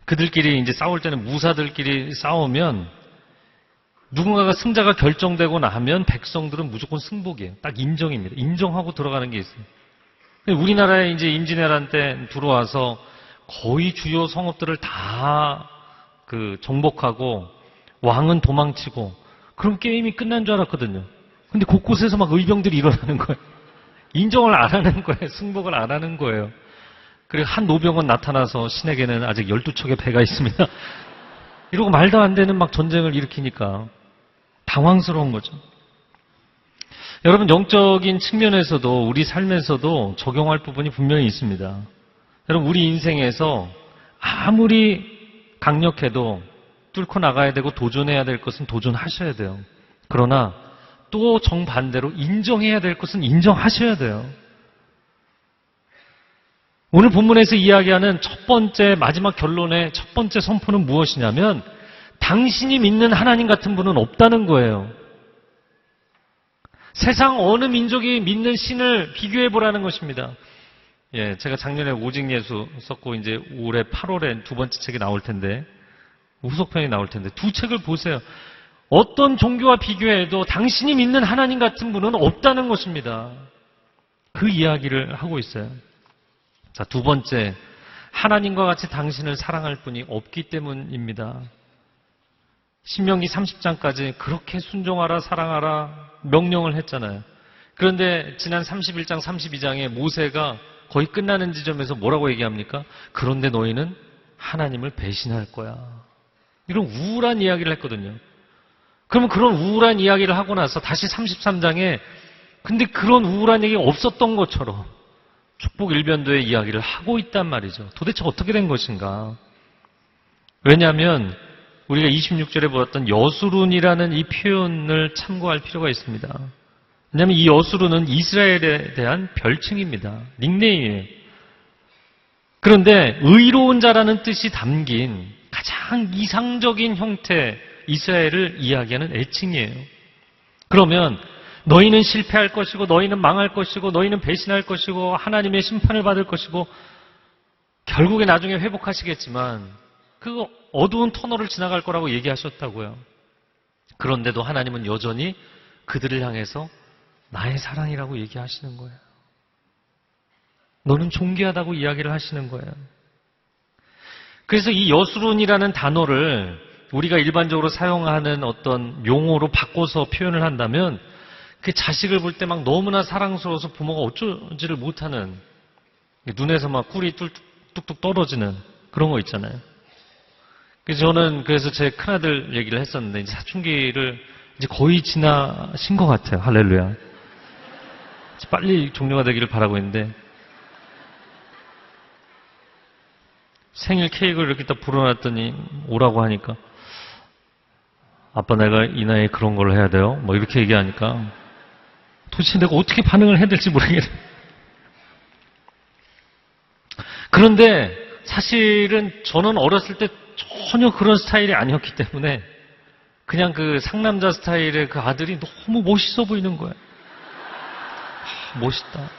Speaker 1: 그들끼리 이제 싸울 때는 무사들끼리 싸우면 누군가가 승자가 결정되고 나면 백성들은 무조건 승복이에요. 딱 인정입니다. 인정하고 들어가는 게 있어요. 우리나라에 이제 임진왜란 때 들어와서 거의 주요 성읍들을 다 정복하고 왕은 도망치고 그럼 게임이 끝난 줄 알았거든요. 근데 곳곳에서 막 의병들이 일어나는 거예요. 인정을 안 하는 거예요. 승복을 안 하는 거예요. 그리고 한 노병은 나타나서 신에게는 아직 12척의 배가 있습니다. 이러고 말도 안 되는 막 전쟁을 일으키니까 당황스러운 거죠. 여러분, 영적인 측면에서도 우리 삶에서도 적용할 부분이 분명히 있습니다. 여러분, 우리 인생에서 아무리 강력해도 뚫고 나가야 되고 도전해야 될 것은 도전하셔야 돼요. 그러나 또 정반대로 인정해야 될 것은 인정하셔야 돼요. 오늘 본문에서 이야기하는 첫 번째 마지막 결론의 첫 번째 선포는 무엇이냐면 당신이 믿는 하나님 같은 분은 없다는 거예요. 세상 어느 민족이 믿는 신을 비교해 보라는 것입니다. 예, 제가 작년에 오직 예수 썼고 이제 올해 8월에 두 번째 책이 나올 텐데 후속편이 나올 텐데 두 책을 보세요. 어떤 종교와 비교해도 당신이 믿는 하나님 같은 분은 없다는 것입니다. 그 이야기를 하고 있어요. 자, 두 번째, 하나님과 같이 당신을 사랑할 분이 없기 때문입니다. 신명기 30장까지 그렇게 순종하라 사랑하라 명령을 했잖아요. 그런데 지난 31장 32장에 모세가 거의 끝나는 지점에서 뭐라고 얘기합니까? 그런데 너희는 하나님을 배신할 거야. 이런 우울한 이야기를 했거든요. 그러면 그런 우울한 이야기를 하고 나서 다시 33장에 근데 그런 우울한 얘기가 없었던 것처럼 축복 일변도의 이야기를 하고 있단 말이죠. 도대체 어떻게 된 것인가? 왜냐하면 우리가 26절에 보았던 여수룬이라는 이 표현을 참고할 필요가 있습니다. 왜냐하면 이 여수룬은 이스라엘에 대한 별칭입니다. 닉네임이에요. 그런데 의로운 자라는 뜻이 담긴 가장 이상적인 형태 이스라엘을 이야기하는 애칭이에요. 그러면 너희는 실패할 것이고 너희는 망할 것이고 너희는 배신할 것이고 하나님의 심판을 받을 것이고 결국에 나중에 회복하시겠지만 그 어두운 터널을 지나갈 거라고 얘기하셨다고요. 그런데도 하나님은 여전히 그들을 향해서 나의 사랑이라고 얘기하시는 거예요. 너는 존귀하다고 이야기를 하시는 거예요. 그래서 이 여수룬이라는 단어를 우리가 일반적으로 사용하는 어떤 용어로 바꿔서 표현을 한다면 그 자식을 볼 때 막 너무나 사랑스러워서 부모가 어쩌지를 못하는 눈에서 막 꿀이 뚝뚝 떨어지는 그런 거 있잖아요. 그래서 저는 제 큰아들 얘기를 했었는데 이제 사춘기를 이제 거의 지나신 것 같아요. 할렐루야. 빨리 종료가 되기를 바라고 있는데 생일 케이크를 이렇게 딱 불어놨더니 오라고 하니까 아빠 내가 이 나이에 그런 걸 해야 돼요? 뭐 이렇게 얘기하니까 도대체 내가 어떻게 반응을 해야 될지 모르겠어요. 그런데 사실은 저는 어렸을 때 전혀 그런 스타일이 아니었기 때문에 그냥 그 상남자 스타일의 그 아들이 너무 멋있어 보이는 거예요. 멋있다.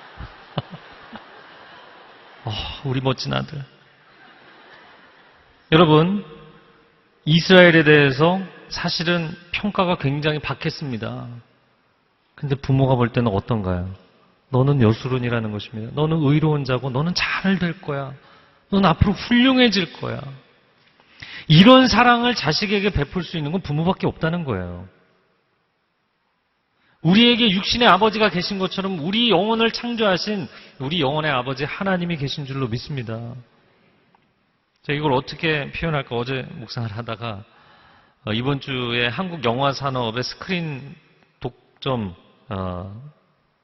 Speaker 1: 우리 멋진 아들. 여러분, 이스라엘에 대해서 사실은 평가가 굉장히 박했습니다. 근데 부모가 볼 때는 어떤가요? 너는 여수룬이라는 것입니다. 너는 의로운 자고 너는 잘 될 거야. 너는 앞으로 훌륭해질 거야. 이런 사랑을 자식에게 베풀 수 있는 건 부모밖에 없다는 거예요. 우리에게 육신의 아버지가 계신 것처럼 우리 영혼을 창조하신 우리 영혼의 아버지 하나님이 계신 줄로 믿습니다. 제가 이걸 어떻게 표현할까 어제 묵상을 하다가 이번 주에 한국 영화 산업의 스크린 독점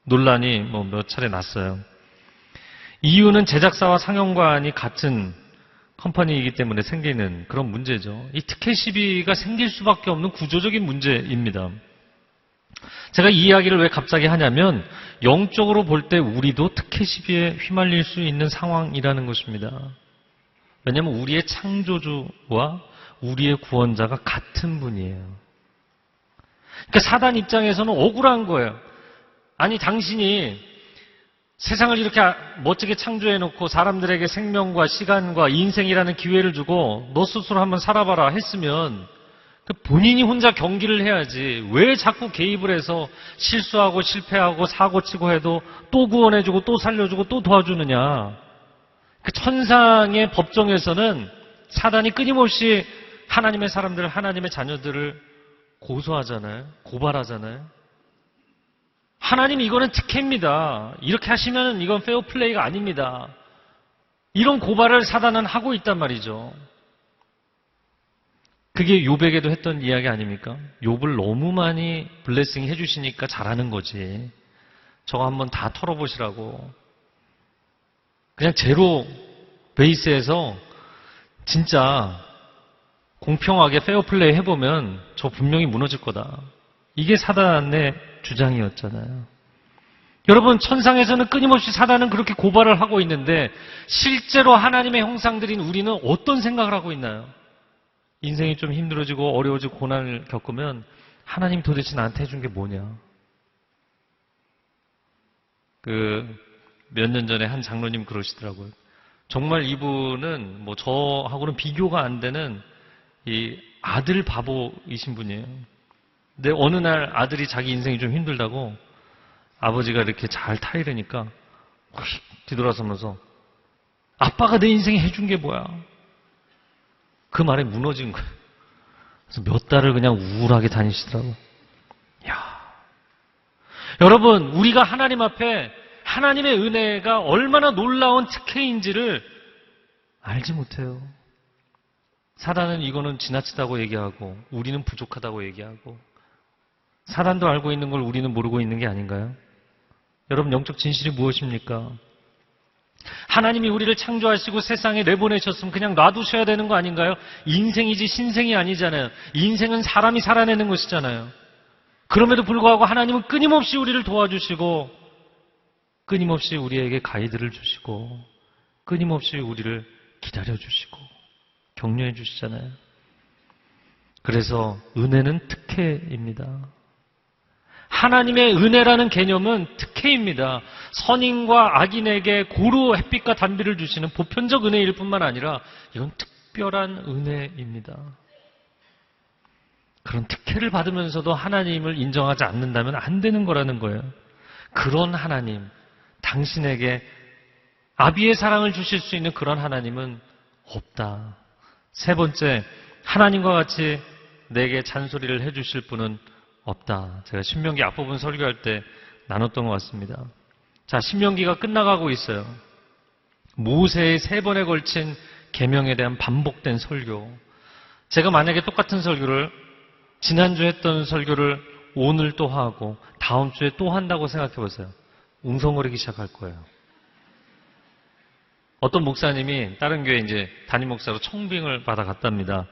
Speaker 1: 논란이 몇 차례 났어요. 이유는 제작사와 상영관이 같은 컴퍼니이기 때문에 생기는 그런 문제죠. 이 특혜 시비가 생길 수밖에 없는 구조적인 문제입니다. 제가 이 이야기를 왜 갑자기 하냐면 영적으로 볼 때 우리도 특혜 시비에 휘말릴 수 있는 상황이라는 것입니다. 왜냐하면 우리의 창조주와 우리의 구원자가 같은 분이에요. 그러니까 사단 입장에서는 억울한 거예요. 아니 당신이 세상을 이렇게 멋지게 창조해놓고 사람들에게 생명과 시간과 인생이라는 기회를 주고 너 스스로 한번 살아봐라 했으면 본인이 혼자 경기를 해야지 왜 자꾸 개입을 해서 실수하고 실패하고 사고치고 해도 또 구원해주고 또 살려주고 또 도와주느냐. 그 천상의 법정에서는 사단이 끊임없이 하나님의 사람들, 하나님의 자녀들을 고소하잖아요. 고발하잖아요. 하나님 이거는 특혜입니다. 이렇게 하시면 이건 페어플레이가 아닙니다. 이런 고발을 사단은 하고 있단 말이죠. 그게 욥에게도 했던 이야기 아닙니까? 욥을 너무 많이 블레싱 해주시니까 잘하는 거지. 저거 한번 다 털어보시라고. 그냥 제로 베이스에서 진짜 공평하게 페어플레이 해보면 저 분명히 무너질 거다. 이게 사단의 주장이었잖아요. 여러분, 천상에서는 끊임없이 사단은 그렇게 고발을 하고 있는데 실제로 하나님의 형상들인 우리는 어떤 생각을 하고 있나요? 인생이 좀 힘들어지고 어려워지고 고난을 겪으면 하나님 도대체 나한테 해준 게 뭐냐? 몇 년 전에 한 장로님 그러시더라고요. 정말 이분은 뭐 저하고는 비교가 안 되는 이 아들 바보이신 분이에요. 근데 어느 날 아들이 자기 인생이 좀 힘들다고 아버지가 이렇게 잘 타이르니까 휙 뒤돌아서면서 아빠가 내 인생에 해준 게 뭐야? 그 말에 무너진 거예요. 그래서 몇 달을 그냥 우울하게 다니시더라고요. 야, 여러분, 우리가 하나님 앞에 하나님의 은혜가 얼마나 놀라운 특혜인지를 알지 못해요. 사단은 이거는 지나치다고 얘기하고 우리는 부족하다고 얘기하고 사단도 알고 있는 걸 우리는 모르고 있는 게 아닌가요? 여러분, 영적 진실이 무엇입니까? 하나님이 우리를 창조하시고 세상에 내보내셨으면 그냥 놔두셔야 되는 거 아닌가요? 인생이지 신생이 아니잖아요. 인생은 사람이 살아내는 것이잖아요. 그럼에도 불구하고 하나님은 끊임없이 우리를 도와주시고 끊임없이 우리에게 가이드를 주시고 끊임없이 우리를 기다려주시고 격려해 주시잖아요. 그래서 은혜는 특혜입니다. 하나님의 은혜라는 개념은 특혜입니다. 선인과 악인에게 고루 햇빛과 단비를 주시는 보편적 은혜일 뿐만 아니라 이건 특별한 은혜입니다. 그런 특혜를 받으면서도 하나님을 인정하지 않는다면 안 되는 거라는 거예요. 그런 하나님, 당신에게 아비의 사랑을 주실 수 있는 그런 하나님은 없다. 세 번째, 하나님과 같이 내게 잔소리를 해주실 분은 없다. 제가 신명기 앞부분 설교할 때 나눴던 것 같습니다. 자, 신명기가 끝나가고 있어요. 모세의 3번에 걸친 계명에 대한 반복된 설교. 제가 만약에 똑같은 설교를 지난주에 했던 설교를 오늘 또 하고 다음 주에 또 한다고 생각해 보세요. 웅성거리기 시작할 거예요. 어떤 목사님이 다른 교회 이제 담임 목사로 청빙을 받아 갔답니다.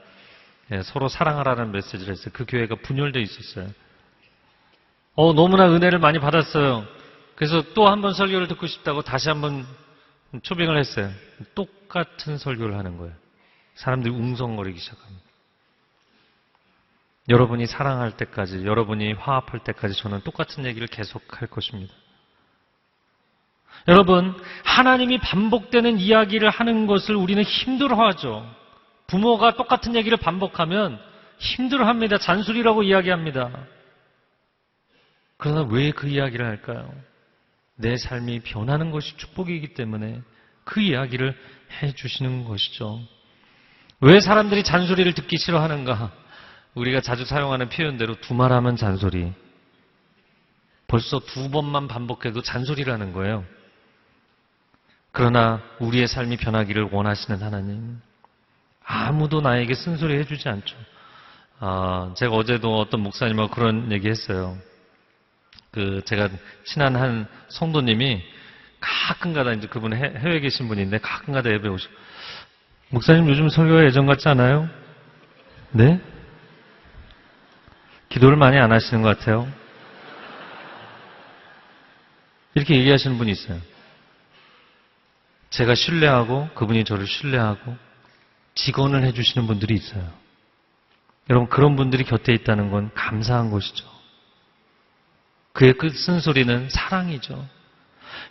Speaker 1: 예, 서로 사랑하라는 메시지를 했어요. 그 교회가 분열되어 있었어요. 너무나 은혜를 많이 받았어요. 그래서 또 한 번 설교를 듣고 싶다고 다시 한번 초빙을 했어요. 똑같은 설교를 하는 거예요. 사람들이 웅성거리기 시작합니다. 여러분이 사랑할 때까지, 여러분이 화합할 때까지 저는 똑같은 얘기를 계속할 것입니다. 여러분, 하나님이 반복되는 이야기를 하는 것을 우리는 힘들어하죠. 부모가 똑같은 얘기를 반복하면 힘들어합니다. 잔소리라고 이야기합니다. 그러나 왜 그 이야기를 할까요? 내 삶이 변하는 것이 축복이기 때문에 그 이야기를 해주시는 것이죠. 왜 사람들이 잔소리를 듣기 싫어하는가? 우리가 자주 사용하는 표현대로 두말하면 잔소리. 벌써 2번만 반복해도 잔소리라는 거예요. 그러나 우리의 삶이 변하기를 원하시는 하나님, 아무도 나에게 쓴소리 해주지 않죠. 제가 어제도 어떤 목사님하고 그런 얘기 했어요. 제가 친한 한 성도님이 가끔가다, 이제 그분 해외에 계신 분인데 가끔가다 예배 오시고, 목사님 요즘 설교가 예전 같지 않아요? 네? 기도를 많이 안 하시는 것 같아요. 이렇게 얘기하시는 분이 있어요. 제가 신뢰하고 그분이 저를 신뢰하고 직언을 해주시는 분들이 있어요. 여러분, 그런 분들이 곁에 있다는 건 감사한 것이죠. 그의 그 쓴소리는 사랑이죠.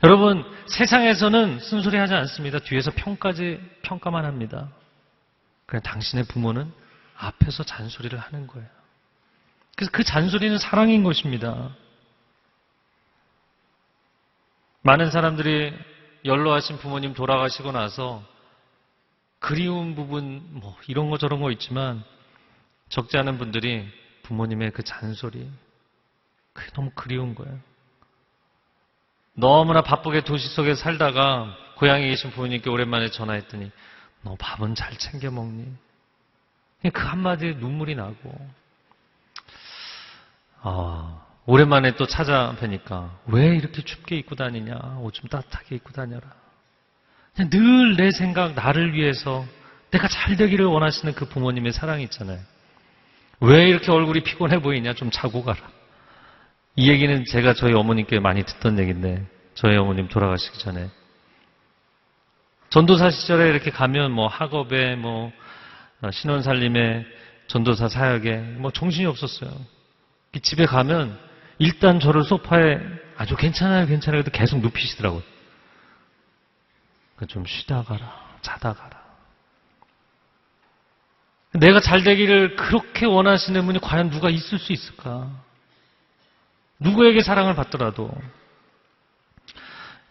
Speaker 1: 여러분, 세상에서는 쓴소리 하지 않습니다. 뒤에서 평가만 합니다. 그냥 당신의 부모는 앞에서 잔소리를 하는 거예요. 그래서 그 잔소리는 사랑인 것입니다. 많은 사람들이 연로하신 부모님 돌아가시고 나서 그리운 부분, 이런 거 저런 거 있지만 적지 않은 분들이 부모님의 그 잔소리, 그게 너무 그리운 거예요. 너무나 바쁘게 도시 속에 살다가 고향에 계신 부모님께 오랜만에 전화했더니 너 밥은 잘 챙겨 먹니? 그 한마디에 눈물이 나고, 오랜만에 또 찾아뵈니까 왜 이렇게 춥게 입고 다니냐? 옷 좀 따뜻하게 입고 다녀라. 늘 내 생각, 나를 위해서 내가 잘 되기를 원하시는 그 부모님의 사랑이 있잖아요. 왜 이렇게 얼굴이 피곤해 보이냐? 좀 자고 가라. 이 얘기는 제가 저희 어머님께 많이 듣던 얘기인데, 저희 어머님 돌아가시기 전에 전도사 시절에 이렇게 가면 학업에 신혼살림에 전도사 사역에 정신이 없었어요. 집에 가면 일단 저를 소파에 아주 괜찮아요 해도 계속 눕히시더라고요. 좀 쉬다 가라, 자다 가라. 내가 잘 되기를 그렇게 원하시는 분이 과연 누가 있을 수 있을까? 누구에게 사랑을 받더라도.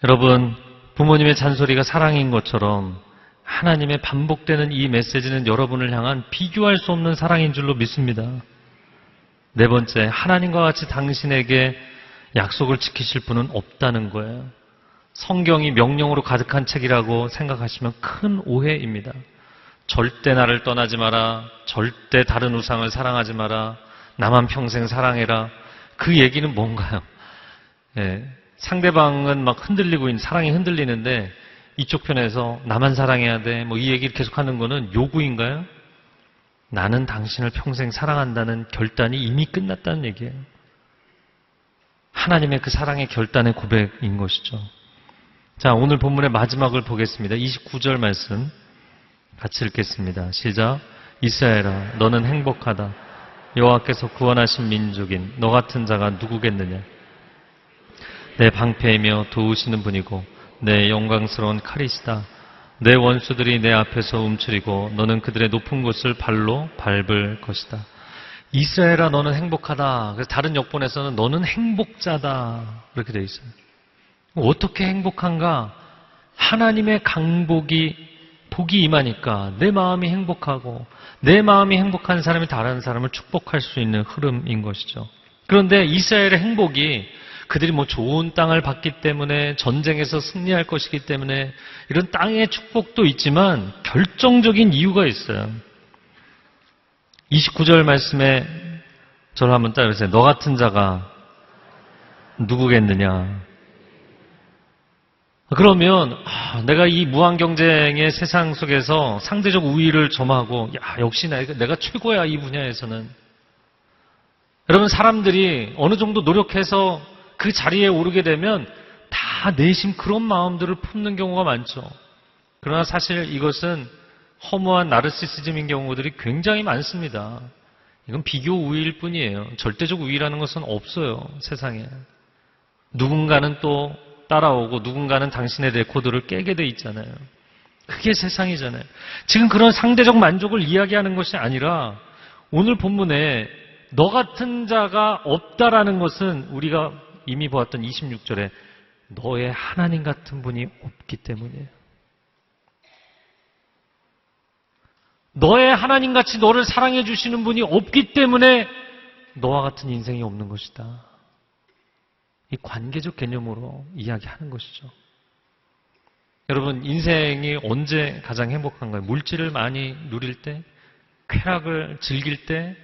Speaker 1: 여러분, 부모님의 잔소리가 사랑인 것처럼 하나님의 반복되는 이 메시지는 여러분을 향한 비교할 수 없는 사랑인 줄로 믿습니다. 네 번째, 하나님과 같이 당신에게 약속을 지키실 분은 없다는 거예요. 성경이 명령으로 가득한 책이라고 생각하시면 큰 오해입니다. 절대 나를 떠나지 마라. 절대 다른 우상을 사랑하지 마라. 나만 평생 사랑해라. 그 얘기는 뭔가요? 상대방은 막 흔들리고 있는, 사랑이 흔들리는데 이쪽 편에서 나만 사랑해야 돼. 이 얘기를 계속하는 거는 요구인가요? 나는 당신을 평생 사랑한다는 결단이 이미 끝났다는 얘기예요. 하나님의 그 사랑의 결단의 고백인 것이죠. 자, 오늘 본문의 마지막을 보겠습니다. 29절 말씀 같이 읽겠습니다. 시작. 이스라엘아, 너는 행복하다. 여호와께서 구원하신 민족인 너 같은 자가 누구겠느냐? 내 방패이며 도우시는 분이고 내 영광스러운 칼이시다. 내 원수들이 내 앞에서 움츠리고 너는 그들의 높은 곳을 발로 밟을 것이다. 이스라엘아, 너는 행복하다. 그래서 다른 역본에서는 너는 행복자다. 그렇게 되어 있어요. 어떻게 행복한가? 하나님의 복이 임하니까 내 마음이 행복하고, 내 마음이 행복한 사람이 다른 사람을 축복할 수 있는 흐름인 것이죠. 그런데 이스라엘의 행복이 그들이 좋은 땅을 받기 때문에, 전쟁에서 승리할 것이기 때문에, 이런 땅의 축복도 있지만 결정적인 이유가 있어요. 29절 말씀에 저를 한번 따라해보세요. 너 같은 자가 누구겠느냐? 그러면 내가 이 무한경쟁의 세상 속에서 상대적 우위를 점하고 역시 내가 최고야 이 분야에서는. 여러분, 사람들이 어느 정도 노력해서 그 자리에 오르게 되면 다 내심 그런 마음들을 품는 경우가 많죠. 그러나 사실 이것은 허무한 나르시시즘인 경우들이 굉장히 많습니다. 이건 비교 우위일 뿐이에요. 절대적 우위라는 것은 없어요, 세상에. 누군가는 또 따라오고 누군가는 당신의 레코드를 깨게 돼 있잖아요. 그게 세상이잖아요. 지금 그런 상대적 만족을 이야기하는 것이 아니라 오늘 본문에 너 같은 자가 없다라는 것은 우리가 이미 보았던 26절에 너의 하나님 같은 분이 없기 때문이에요. 너의 하나님같이 너를 사랑해 주시는 분이 없기 때문에 너와 같은 인생이 없는 것이다. 이 관계적 개념으로 이야기하는 것이죠. 여러분, 인생이 언제 가장 행복한가요? 물질을 많이 누릴 때? 쾌락을 즐길 때?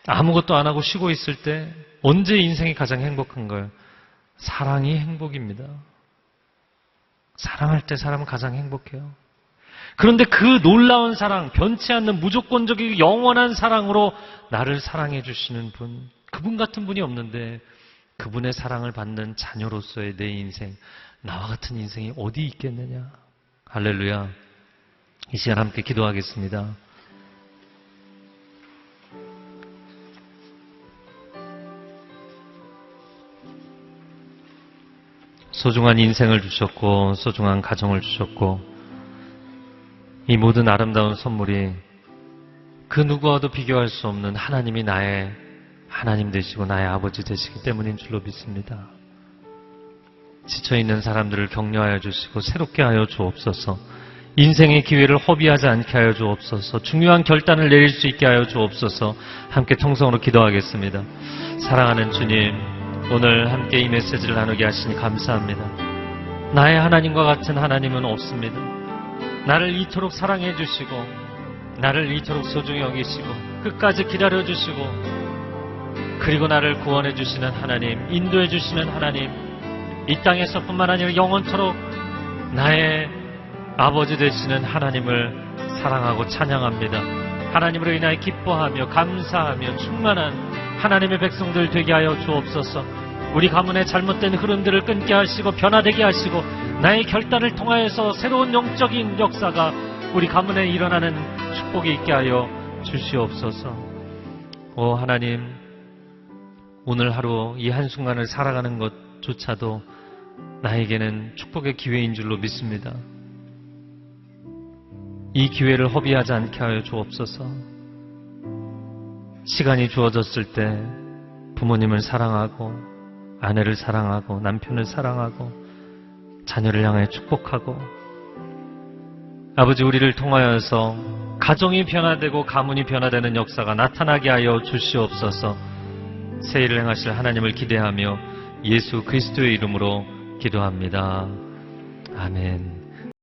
Speaker 1: 아무것도 안 하고 쉬고 있을 때? 언제 인생이 가장 행복한가요? 사랑이 행복입니다. 사랑할 때 사람은 가장 행복해요. 그런데 그 놀라운 사랑, 변치 않는 무조건적이고 영원한 사랑으로 나를 사랑해 주시는 분, 그분 같은 분이 없는데 그분의 사랑을 받는 자녀로서의 내 인생, 나와 같은 인생이 어디 있겠느냐. 할렐루야. 이 시간 함께 기도하겠습니다. 소중한 인생을 주셨고 소중한 가정을 주셨고 이 모든 아름다운 선물이 그 누구와도 비교할 수 없는 하나님이 나의 하나님 되시고 나의 아버지 되시기 때문인 줄로 믿습니다. 지쳐있는 사람들을 격려하여 주시고 새롭게 하여 주옵소서. 인생의 기회를 허비하지 않게 하여 주옵소서. 중요한 결단을 내릴 수 있게 하여 주옵소서. 함께 통성으로 기도하겠습니다. 사랑하는 주님, 오늘 함께 이 메시지를 나누게 하시니 감사합니다. 나의 하나님과 같은 하나님은 없습니다. 나를 이토록 사랑해 주시고 나를 이토록 소중히 여기시고 끝까지 기다려 주시고 그리고 나를 구원해 주시는 하나님, 인도해 주시는 하나님, 이 땅에서뿐만 아니라 영원토록 나의 아버지 되시는 하나님을 사랑하고 찬양합니다. 하나님으로 인하여 기뻐하며 감사하며 충만한 하나님의 백성들 되게 하여 주옵소서. 우리 가문의 잘못된 흐름들을 끊게 하시고 변화되게 하시고 나의 결단을 통하여서 새로운 영적인 역사가 우리 가문에 일어나는 축복이 있게 하여 주시옵소서. 오 하나님, 오늘 하루 이 한순간을 살아가는 것조차도 나에게는 축복의 기회인 줄로 믿습니다. 이 기회를 허비하지 않게 하여 주옵소서. 시간이 주어졌을 때 부모님을 사랑하고 아내를 사랑하고 남편을 사랑하고 자녀를 향해 축복하고 아버지 우리를 통하여서 가정이 변화되고 가문이 변화되는 역사가 나타나게 하여 주시옵소서. 새 일을 행하실 하나님을 기대하며 예수 그리스도의 이름으로 기도합니다. 아멘.